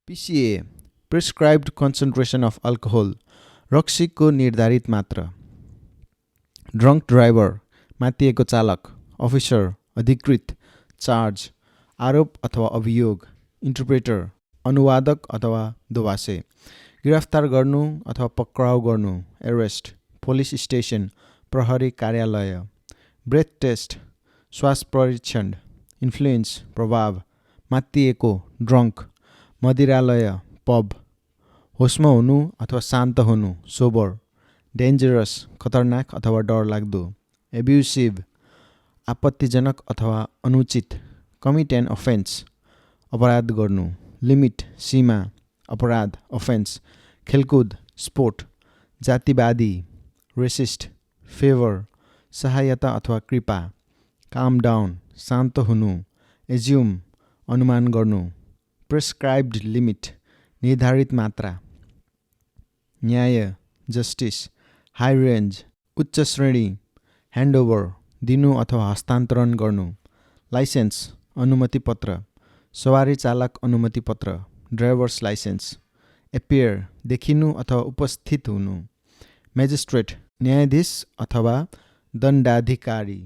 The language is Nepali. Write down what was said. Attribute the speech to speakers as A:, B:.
A: PCA Prescribed Concentration of Alcohol रक्सीको निर्धारित मात्रा ड्रङ्क ड्राइभर मातिएको चालक अफिसर अधिकृत चार्ज आरोप अथवा अभियोग इन्टरप्रेटर अनुवादक अथवा दोभाषे गिरफ्तार गर्नु अथवा पक्राउ गर्नु एरेस्ट पुलिस स्टेसन प्रहरी कार्यालय ब्रेथ टेस्ट श्वास परीक्षण इन्फ्लुएन्स प्रभाव मातिएको ड्रङ्क मदिरालय पब होसमा हुनु अथवा शान्त हुनु सोबर डेन्जरस खतरनाक अथवा डरलाग्दो एब्युसिभ आपत्तिजनक अथवा अनुचित कमिट एन अफेन्स अपराध गर्नु लिमिट सीमा अपराध अफेन्स खेलकुद स्पोर्ट जातिवादी रेसिस्ट फेवर सहायता अथवा कृपा काम डाउन शान्त हुनु एज्युम अनुमान गर्नु प्रेस्क्राइब्ड लिमिट निर्धारित मात्रा न्याय जस्टिस हाई रेन्ज उच्च श्रेणी ह्यान्डओभर दिनु अथवा हस्तान्तरण गर्नु लाइसेन्स अनुमति पत्र सवारी चालक अनुमति पत्र ड्राइभर्स लाइसेन्स एपियर देखिनु अथवा उपस्थित हुनु मेजिस्ट्रेट न्यायाधीश अथवा दण्डाधिकारी